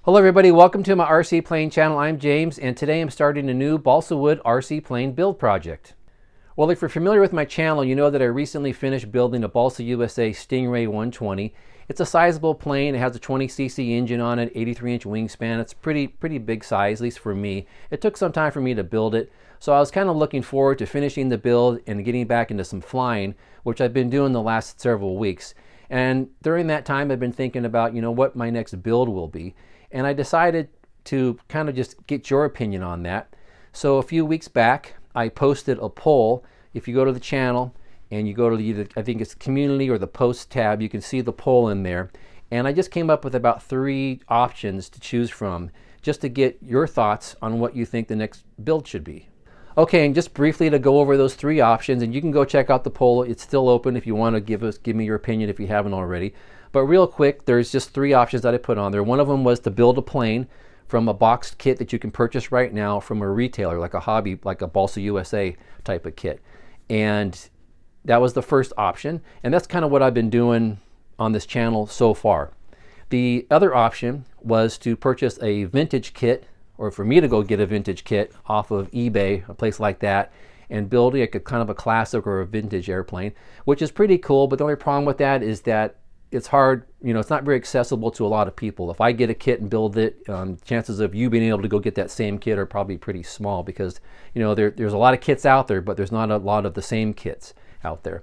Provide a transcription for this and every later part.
Hello everybody, welcome to my RC plane channel. I'm James and today I'm starting a new balsa wood RC plane build project. Well, if you're familiar with my channel, you know that I recently finished building a Balsa USA Stingray 120. It's a sizable plane. It has a 20cc engine on it, 83-inch wingspan. It's pretty big size, at least for me. It took some time for me to build it, so I was kind of looking forward to finishing the build and getting back into some flying, which I've been doing the last several weeks. And during that time, I've been thinking about, what my next build will be. And I decided to kind of just get your opinion on that. So a few weeks back, I posted a poll. If you go to the channel and you go to either, I think it's community or the post tab, you can see the poll in there. And I just came up with about 3 options to choose from, just to get your thoughts on what you think the next build should be. Okay, and just briefly to go over those 3 options, and you can go check out the poll. It's still open if you want to give me your opinion if you haven't already. But real quick, there's just 3 options that I put on there. One of them was to build a plane from a boxed kit that you can purchase right now from a retailer, like a hobby, like a Balsa USA type of kit. And that was the first option. And that's kind of what I've been doing on this channel so far. The other option was to purchase a vintage kit, or for me to go get a vintage kit off of eBay, a place like that, and build like a kind of a classic or a vintage airplane, which is pretty cool. But the only problem with that is that it's hard, it's not very accessible to a lot of people. If I get a kit and build it, chances of you being able to go get that same kit are probably pretty small because, there's a lot of kits out there, but there's not a lot of the same kits out there.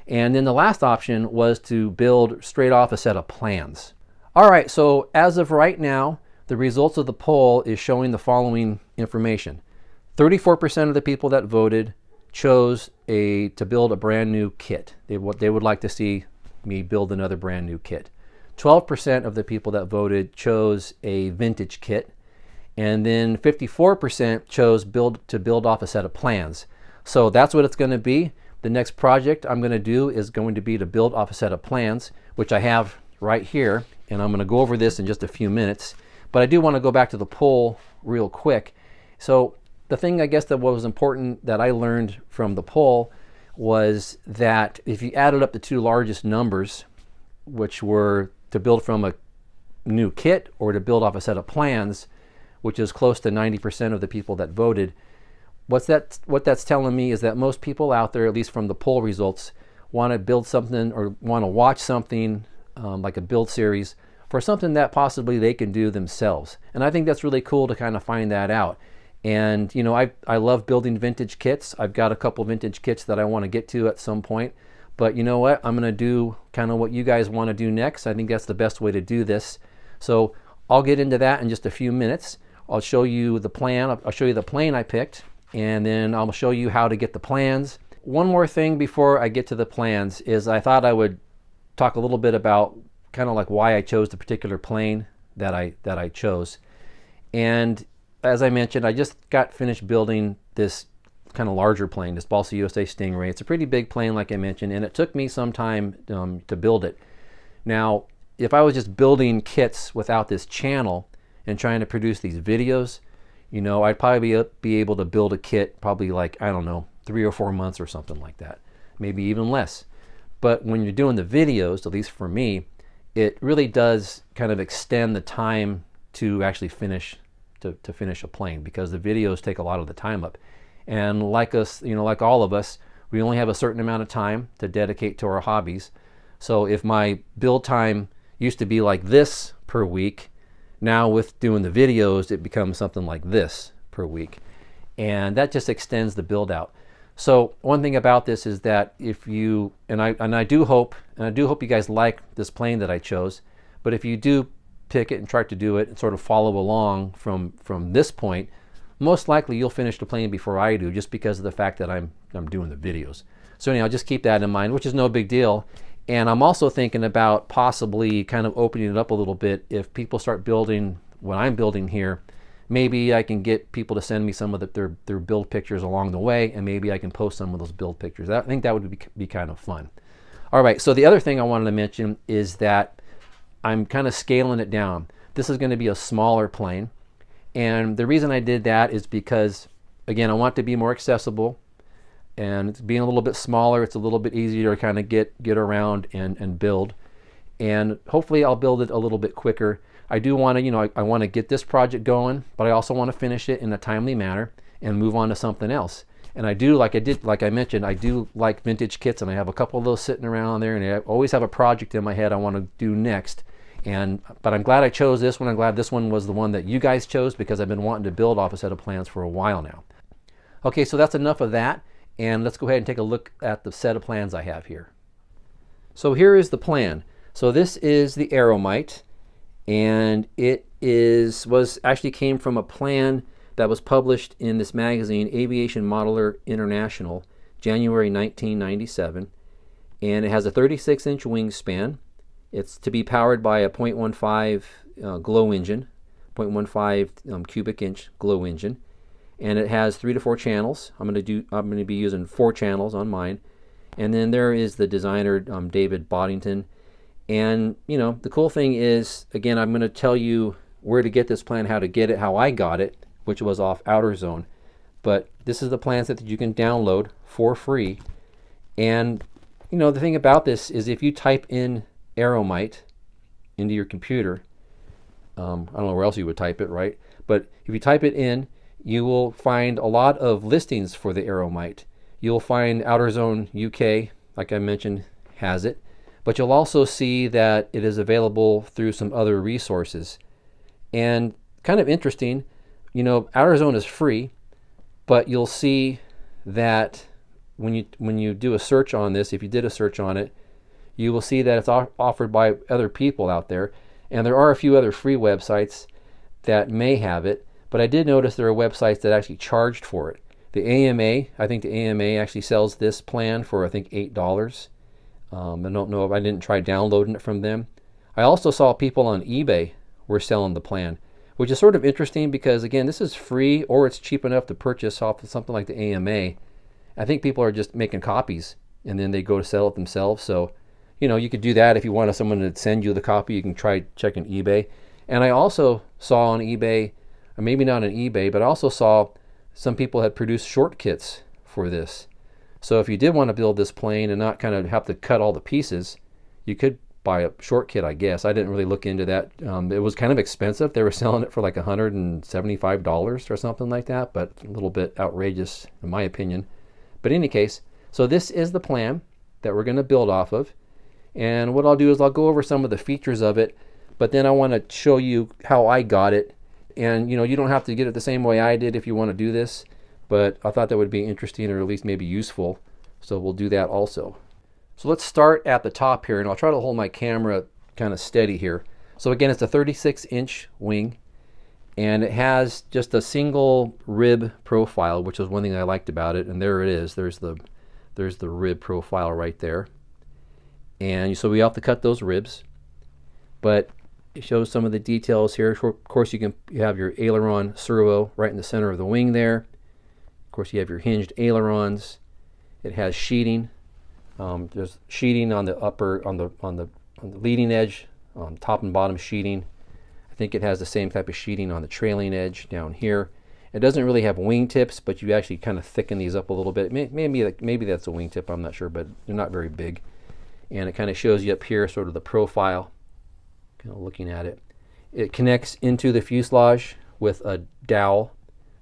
And then the last option was to build straight off a set of plans. All right, so as of right now, the results of the poll is showing the following information. 34% of the people that voted chose to build a brand new kit. They would like to see me build another brand new kit. 12% of the people that voted chose a vintage kit, and then 54% chose to build off a set of plans. So that's what it's going to be. The next project I'm going to do is going to be to build off a set of plans, which I have right here, and I'm going to go over this in just a few minutes. But I do want to go back to the poll real quick. So the thing I guess that was important that I learned from the poll was that if you added up the 2 largest numbers, which were to build from a new kit or to build off a set of plans, which is close to 90% of the people that voted, what that's telling me is that most people out there, at least from the poll results, want to build something or want to watch something like a build series for something that possibly they can do themselves. And I think that's really cool to kind of find that out. And I love building vintage kits. I've got a couple vintage kits that I want to get to at some point. But you know what? I'm going to do kind of what you guys want to do next. I think that's the best way to do this. So I'll get into that in just a few minutes. I'll show you the plan. I'll show you the plane I picked, and then I'll show you how to get the plans. One more thing before I get to the plans is I thought I would talk a little bit about kind of like why I chose the particular plane that I chose. And as I mentioned, I just got finished building this kind of larger plane, this Balsa USA Stingray. It's a pretty big plane, like I mentioned, and it took me some time to build it. Now, if I was just building kits without this channel and trying to produce these videos, I'd probably be able to build a kit probably like, I don't know, 3 or 4 months or something like that, maybe even less. But when you're doing the videos, at least for me, it really does kind of extend the time to actually finish to finish a plane, because the videos take a lot of the time up. And like us, like all of us, we only have a certain amount of time to dedicate to our hobbies. So if my build time used to be like this per week, now with doing the videos, it becomes something like this per week. And that just extends the build out. So one thing about this is that if you, and I do hope you guys like this plane that I chose, but if you do pick it and try to do it and sort of follow along from this point, most likely you'll finish the plane before I do, just because of the fact that I'm doing the videos. So anyhow, just keep that in mind, which is no big deal. And I'm also thinking about possibly kind of opening it up a little bit. If people start building what I'm building here, maybe I can get people to send me some of their build pictures along the way, and maybe I can post some of those build pictures. I think that would be kind of fun. All right, so the other thing I wanted to mention is that I'm kind of scaling it down. This is going to be a smaller plane, and the reason I did that is because, again, I want it to be more accessible, and it's being a little bit smaller, it's a little bit easier to kind of get around and build, and hopefully I'll build it a little bit quicker. I do want to, I want to get this project going, but I also want to finish it in a timely manner and move on to something else. And I do, like I mentioned, I do like vintage kits, and I have a couple of those sitting around there, and I always have a project in my head I want to do next. But I'm glad I chose this one. I'm glad this one was the one that you guys chose, because I've been wanting to build off a set of plans for a while now. Okay, so that's enough of that, and let's go ahead and take a look at the set of plans I have here. So here is the plan. So this is the Aeromite, and it actually came from a plan that was published in this magazine, Aviation Modeler International, January 1997, and it has a 36-inch wingspan. It's to be powered by a 0.15 glow engine, 0.15 cubic inch glow engine, and it has 3 to 4 channels. I'm going to be using 4 channels on mine, and then there is the designer David Boddington. And the cool thing is, again, I'm going to tell you where to get this plan, how to get it, how I got it, which was off OuterZone. But this is the plan set that you can download for free. And the thing about this is, if you type in Aeromite into your computer, I don't know where else you would type it, right? But if you type it in, you will find a lot of listings for the Aeromite. You'll find OuterZone UK, like I mentioned, has it. But you'll also see that it is available through some other resources. And kind of interesting, OuterZone is free, but you'll see that when you do a search on this, if you did a search on it, you will see that it's offered by other people out there. And there are a few other free websites that may have it, but I did notice there are websites that actually charged for it. The AMA, I think the AMA actually sells this plan for, I think, $8. I don't know if I didn't try downloading it from them. I also saw people on eBay were selling the plan, which is sort of interesting because, again, this is free, or it's cheap enough to purchase off of something like the AMA. I think people are just making copies and then they go to sell it themselves. So, you could do that. If you wanted someone to send you the copy, you can try checking eBay. And I also saw on eBay, or maybe not on eBay, but I also saw some people had produced short kits for this. So if you did want to build this plane and not kind of have to cut all the pieces, you could buy a short kit, I guess. I didn't really look into that. It was kind of expensive. They were selling it for like $175 or something like that, but a little bit outrageous in my opinion. But in any case, so this is the plan that we're going to build off of. And what I'll do is I'll go over some of the features of it, but then I want to show you how I got it. And you don't have to get it the same way I did if you want to do this, but I thought that would be interesting, or at least maybe useful. So we'll do that also. So let's start at the top here, and I'll try to hold my camera kind of steady here. So again, it's a 36-inch wing, and it has just a single rib profile, which is one thing I liked about it. And there it is. There's the rib profile right there. And so we have to cut those ribs, but it shows some of the details here. Of course, you have your aileron servo right in the center of the wing there. Of course, you have your hinged ailerons. It has sheeting. There's sheeting on the on the leading edge, top and bottom sheeting. I think it has the same type of sheeting on the trailing edge down here. It doesn't really have wingtips, but you actually kind of thicken these up a little bit. Maybe that's a wingtip, I'm not sure, but they're not very big. And it kind of shows you up here sort of the profile, kind of looking at it. It connects into the fuselage with a dowel.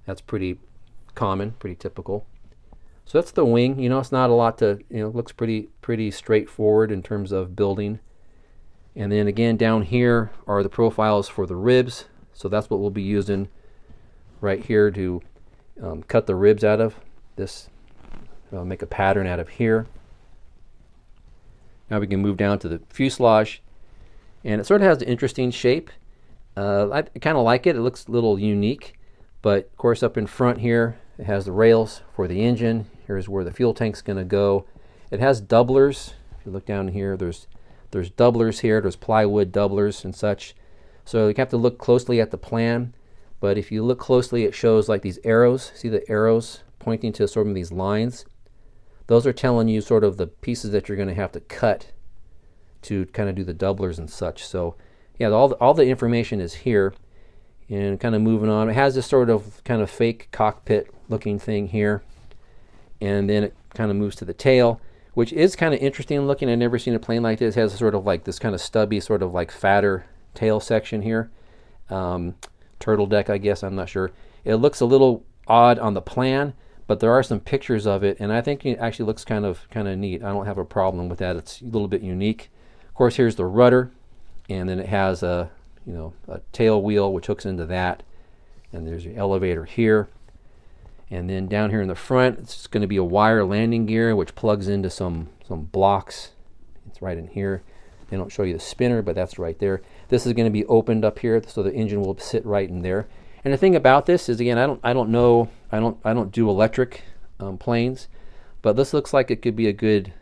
That's pretty common, pretty typical. So that's the wing. It's not a lot to, it looks pretty straightforward in terms of building. And then again, down here are the profiles for the ribs. So that's what we'll be using right here to cut the ribs out of this, make a pattern out of here. Now we can move down to the fuselage, and it sort of has an interesting shape. I kind of like it. It looks a little unique, but of course up in front here it has the rails for the engine. Here's where the fuel tank's going to go. It has doublers. If you look down here, there's doublers here. There's plywood doublers and such. So you have to look closely at the plan, but if you look closely, it shows like these arrows. See the arrows pointing to sort of these lines? Those are telling you sort of the pieces that you're going to have to cut to kind of do the doublers and such. So yeah, all the information is here. And kind of moving on, it has this sort of kind of fake cockpit looking thing here. And then it kind of moves to the tail, which is kind of interesting looking. I've never seen a plane like this. It has sort of like this kind of stubby, sort of like fatter tail section here. turtle deck, I guess. I'm not sure. It looks a little odd on the plan, but there are some pictures of it, and I think it actually looks kind of neat. I don't have a problem with that. It's a little bit unique. Of course, here's the rudder, and then it has a a tail wheel which hooks into that, and there's your elevator here. And then down here in the front, it's going to be a wire landing gear which plugs into some blocks. It's right in here. They don't show you the spinner, but that's right there. This is going to be opened up here, so the engine will sit right in there. And the thing about this is, again, I don't do electric planes, but this looks like it could be a good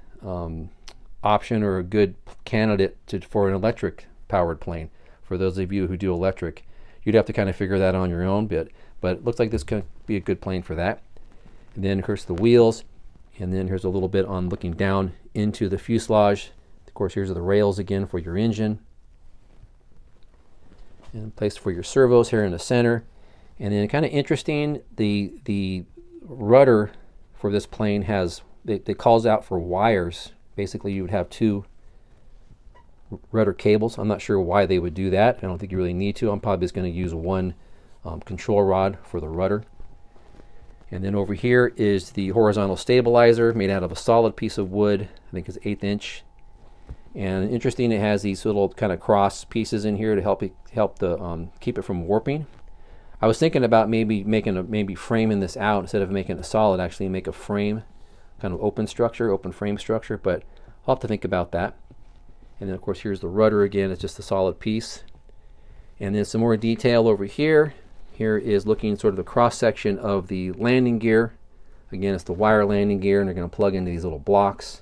option or a good candidate for an electric powered plane. For those of you who do electric, you'd have to kind of figure that on your own bit, but it looks like this could be a good plane for that. And then of course the wheels, and then here's a little bit on looking down into the fuselage. Of course, here's the rails again for your engine, and place for your servos here in the center. And then kind of interesting, the rudder for this plane has, it calls out for wires. Basically you would have two rudder cables. I'm not sure why they would do that. I don't think you really need to. I'm probably just going to use one control rod for the rudder. And then over here is the horizontal stabilizer made out of a solid piece of wood. I think it's 1/8 inch. And interesting, it has these little kind of cross pieces in here to help keep it from warping. I was thinking about maybe framing this out instead of making it solid. Actually, make a frame, kind of open frame structure. But I'll have to think about that. And then of course here's the rudder again. It's just a solid piece. And then some more detail over here. Here is looking sort of the cross section of the landing gear. Again, it's the wire landing gear, and they're going to plug into these little blocks.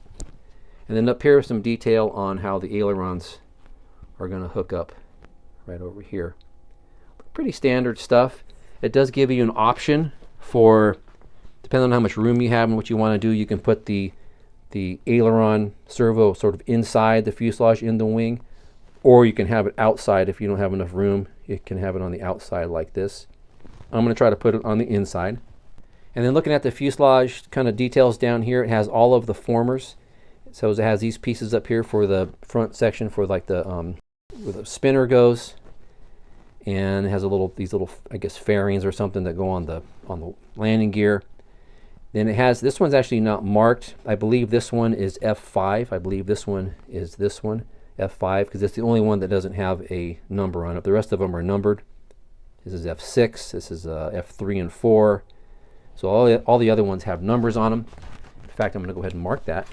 And then up here is some detail on how the ailerons are going to hook up right over here. Pretty standard stuff. It does give you an option for, depending on how much room you have and what you want to do, you can put the aileron servo sort of inside the fuselage in the wing, or you can have it outside. If you don't have enough room, you can have it on the outside like this. I'm going to try to put it on the inside. And then looking at the fuselage kind of details down here, it has all of the formers. So it has these pieces up here for the front section for like the where the spinner goes, and it has these little I guess fairings or something that go on the landing gear. Then it has, this one's actually not marked. I believe this one is F5. I believe this one is this one, F5, because it's the only one that doesn't have a number on it. The rest of them are numbered. This is F6, this is F3 and 4. So all the other ones have numbers on them. In fact, I'm going to go ahead and mark that.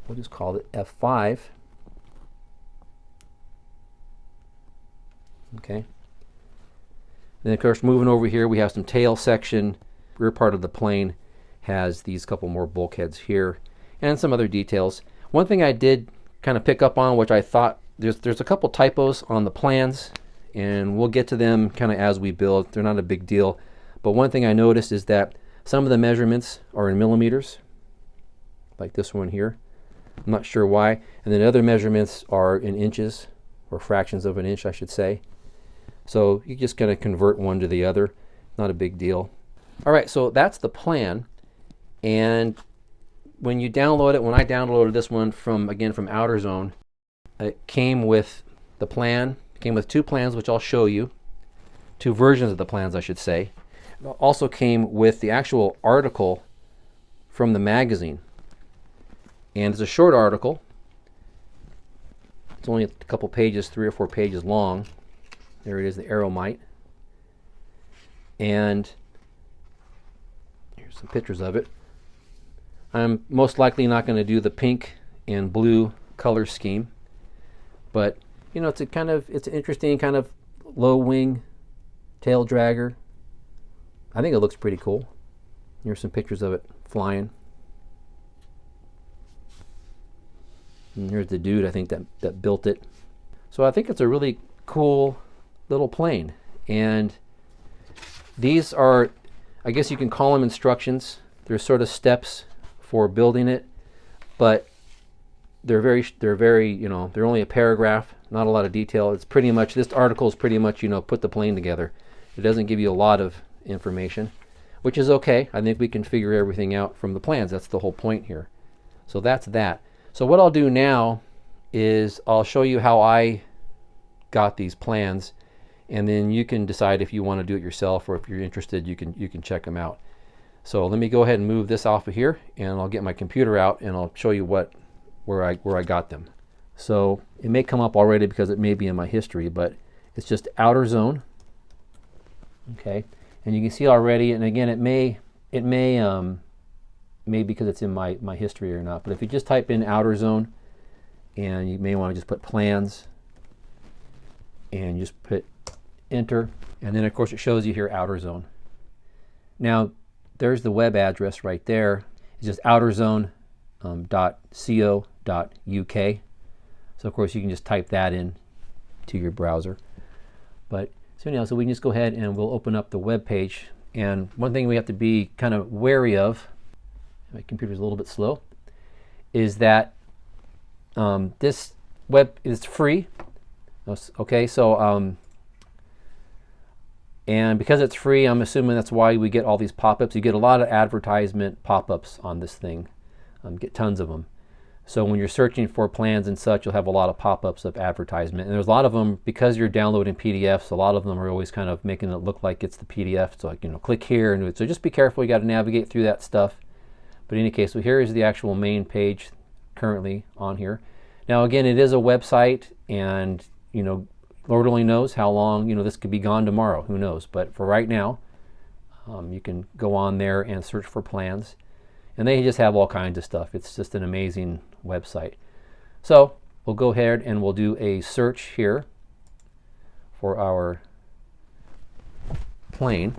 We'll just call it F5. Okay. Then of course, moving over here, we have some tail section. Rear part of the plane has these couple more bulkheads here and some other details. One thing I did kind of pick up on, which I thought there's a couple typos on the plans, and we'll get to them kind of as we build. They're not a big deal, but one thing I noticed is that some of the measurements are in millimeters, like this one here. I'm not sure why. And then other measurements are in inches, or fractions of an inch, I should say. So you just kind of convert one to the other. Not a big deal. All right, so that's the plan. And when you download it, when I downloaded this one from AutoZone, it came with the plan. It came with two plans, which I'll show you. Two versions of the plans, I should say. It also came with the actual article from the magazine. And it's a short article. It's only a couple pages, 3 or 4 pages long. There it is, the Aeromite. And here's some pictures of it. I'm most likely not going to do the pink and blue color scheme, but you know, it's an interesting kind of low wing tail dragger. I think it looks pretty cool. Here's some pictures of it flying. And here's the dude, I think, that built it. So I think it's a really cool little plane. And these are, I guess you can call them instructions. They're sort of steps for building it, but they're very, you know, they're only a paragraph, not a lot of detail. It's pretty much, this article is pretty much, you know, put the plane together. It doesn't give you a lot of information, which is okay. I think we can figure everything out from the plans. That's the whole point here. So that's that. So what I'll do now is I'll show you how I got these plans, and then you can decide if you want to do it yourself, or if you're interested, you can check them out. So let me go ahead and move this off of here, and I'll get my computer out and I'll show you where I got them. So it may come up already because it may be in my history, but it's just outer zone. Okay, and you can see already, and again, it may because it's in my history or not, but if you just type in outer zone, and you may want to just put plans, and just put enter, and then of course it shows you here outer zone. Now there's the web address right there. It's just outerzone.co.uk. So of course you can just type that in to your browser. But so anyhow, so we can just go ahead and we'll open up the web page. And one thing we have to be kind of wary of, my computer's a little bit slow, is that this web is free. Okay, so and because it's free, I'm assuming that's why we get all these pop-ups. You get a lot of advertisement pop-ups on this thing. Get tons of them. So when you're searching for plans and such, you'll have a lot of pop-ups of advertisement. And there's a lot of them, because you're downloading PDFs, a lot of them are always kind of making it look like it's the PDF. So like, click here and do it. So just be careful. You got to navigate through that stuff. But in any case, so here is the actual main page currently on here. Now again, it is a website, and Lord only knows how long, this could be gone tomorrow, who knows. But for right now, you can go on there and search for plans. And they just have all kinds of stuff. It's just an amazing website. So we'll go ahead and we'll do a search here for our plane.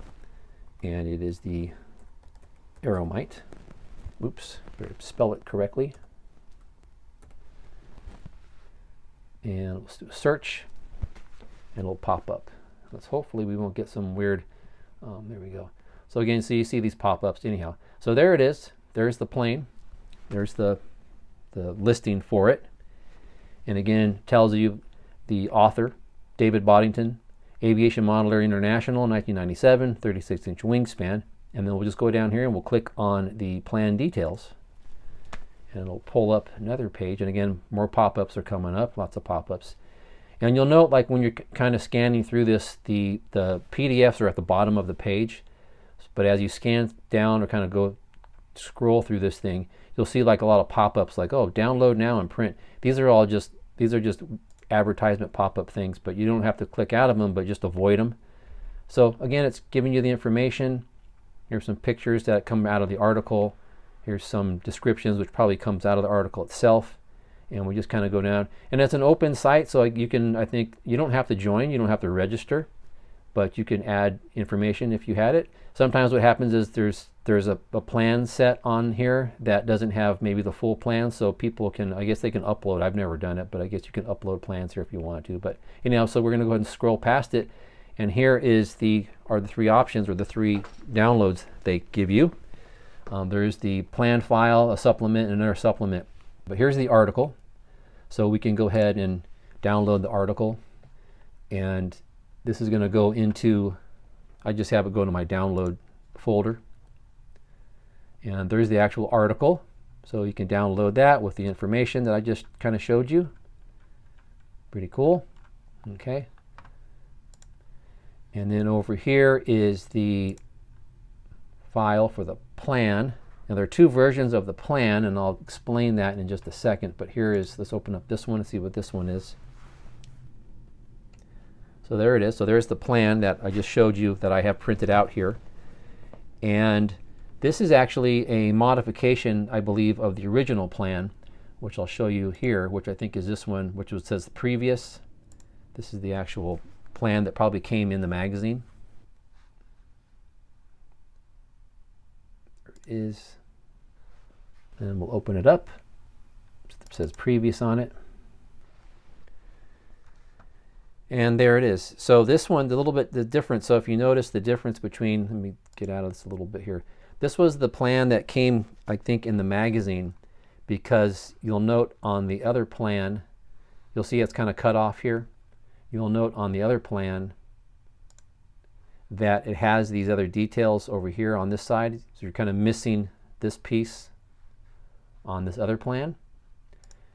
And it is the Aeromite. Oops, better spell it correctly. And let's do a search, and it'll pop up. Let's hopefully we won't get some weird, there we go. So again, so you see these pop-ups anyhow. So there it is. There's the plane. There's the listing for it. And again, tells you the author, David Boddington, Aviation Modeler International, 1997, 36-inch wingspan. And then we'll just go down here and we'll click on the plan details. And it'll pull up another page. And again, more pop-ups are coming up, lots of pop-ups. And you'll note, like when you're kind of scanning through this, the PDFs are at the bottom of the page. But as you scan down or kind of scroll through this thing, you'll see like a lot of pop-ups like, oh, download now and print. These are just advertisement pop-up things, but you don't have to click out of them, but just avoid them. So again, it's giving you the information. Here's some pictures that come out of the article. Here's some descriptions, which probably comes out of the article itself. And we just kind of go down. And it's an open site, so you can, I think, you don't have to join, you don't have to register, but you can add information if you had it. Sometimes what happens is there's a plan set on here that doesn't have maybe the full plan, so people can, I guess they can upload. I've never done it, but I guess you can upload plans here if you want to. But anyhow, so we're going to go ahead and scroll past it, and here are the three options, or the three downloads they give you. There's the plan file, a supplement, and another supplement. But here's the article, so we can go ahead and download the article, and this is going to go into, I just have it go to my download folder. And there's the actual article. So you can download that with the information that I just kind of showed you. Pretty cool. Okay. And then over here is the file for the plan. Now there are two versions of the plan, and I'll explain that in just a second. But here is, let's open up this one and see what this one is. So there it is. So there's the plan that I just showed you that I have printed out here. And this is actually a modification, I believe, of the original plan, which I'll show you here, which I think is this one, which says the previous. This is the actual plan that probably came in the magazine. There it is. And we'll open it up. It says previous on it. And there it is. So this one, the difference. So if you notice the difference between, let me get out of this a little bit here. This was the plan that came, I think, in the magazine, because you'll note on the other plan, you'll see it's kind of cut off here. You'll note on the other plan that it has these other details over here on this side. So you're kind of missing this piece on this other plan.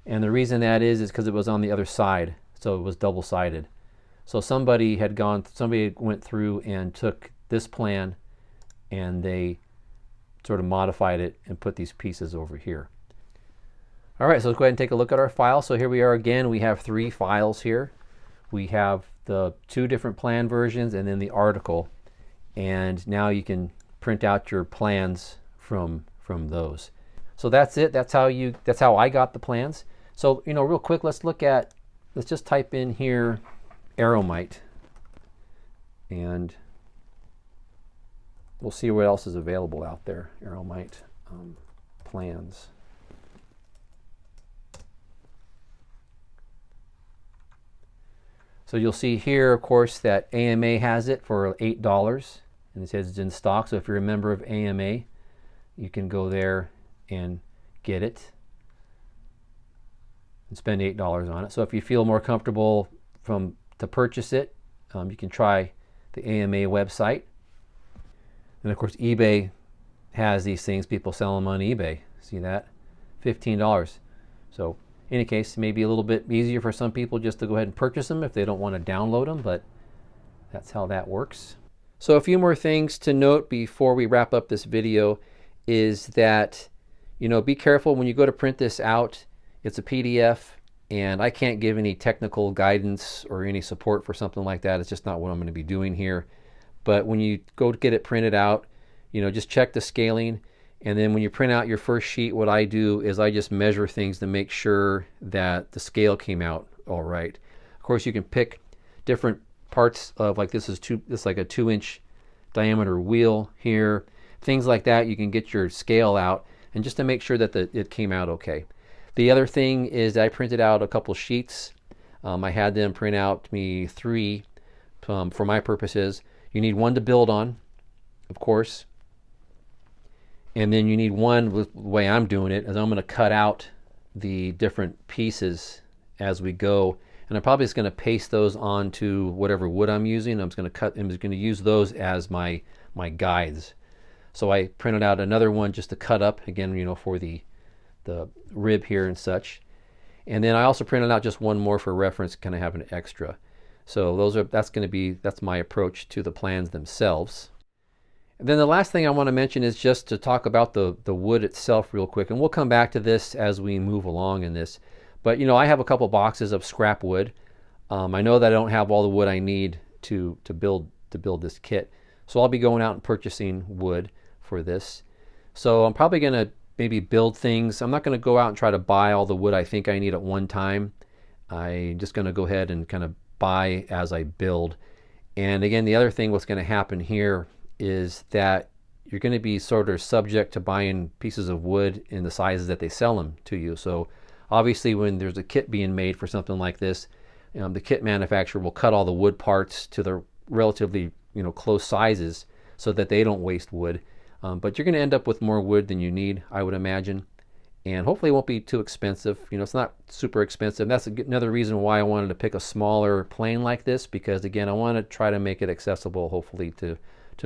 And the reason that is because it was on the other side. So it was double-sided. So somebody went through and took this plan and they sort of modified it and put these pieces over here. All right, so let's go ahead and take a look at our file. So here we are again. We have 3 files here. We have the 2 different plan versions and then the article. And now you can print out your plans from those. So that's it. That's how I got the plans. So, you know, real quick, let's just type in here Aeromite and we'll see what else is available out there. Aeromite plans. So you'll see here, of course, that AMA has it for $8, and it says it's in stock. So if you're a member of AMA, you can go there and get it and spend $8 on it. So if you feel more comfortable to purchase it, you can try the AMA website. And of course, eBay has these things. People sell them on eBay. See that? $15. So in any case, it may be a little bit easier for some people just to go ahead and purchase them if they don't want to download them, but that's how that works. So a few more things to note before we wrap up this video is that, you know, be careful when you go to print this out. It's a PDF, and I can't give any technical guidance or any support for something like that. It's just not what I'm going to be doing here. But when you go to get it printed out, you know, just check the scaling. And then when you print out your first sheet, what I do is I just measure things to make sure that the scale came out all right. Of course, you can pick different parts of, like this is like a 2-inch diameter wheel here. Things like that, you can get your scale out and just to make sure that it came out okay. The other thing is I printed out a couple sheets. I had them print out me 3 for my purposes. You need 1 to build on, of course. And then you need 1, the way I'm doing it, is I'm going to cut out the different pieces as we go. And I'm probably just going to paste those onto whatever wood I'm using. I'm just going to use those as my guides. So I printed out another one just to cut up, again, you know, for the rib here and such. And then I also printed out just 1 more for reference, kind of have an extra. So that's my approach to the plans themselves. And then the last thing I want to mention is just to talk about the wood itself real quick, and we'll come back to this as we move along in this. But you know, I have a couple boxes of scrap wood. I know that I don't have all the wood I need to build this kit, so I'll be going out and purchasing wood for this. So I'm probably going to maybe build things. I'm not going to go out and try to buy all the wood I think I need at one time. I'm just going to go ahead and kind of buy as I build. And again, the other thing what's going to happen here is that you're going to be sort of subject to buying pieces of wood in the sizes that they sell them to you. So obviously when there's a kit being made for something like this, the kit manufacturer will cut all the wood parts to the relatively, you know, close sizes so that they don't waste wood. But you're going to end up with more wood than you need, I would imagine. And hopefully it won't be too expensive. You know, it's not super expensive. That's another reason why I wanted to pick a smaller plane like this, because again, I want to try to make it accessible, hopefully, to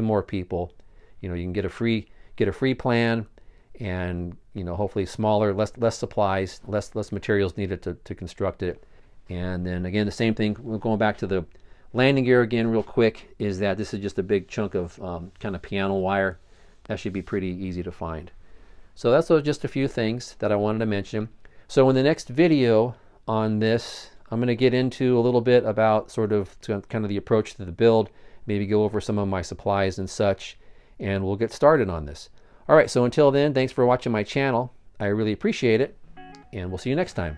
more people. You know, you can get a free plan, and you know, hopefully smaller, less supplies, less materials needed to construct it. And then again, the same thing, going back to the landing gear again real quick, is that this is just a big chunk of kind of piano wire. That should be pretty easy to find. So that's just a few things that I wanted to mention. So in the next video on this, I'm going to get into a little bit about sort of kind of the approach to the build, maybe go over some of my supplies and such, and we'll get started on this. All right, so until then, thanks for watching my channel. I really appreciate it, and we'll see you next time.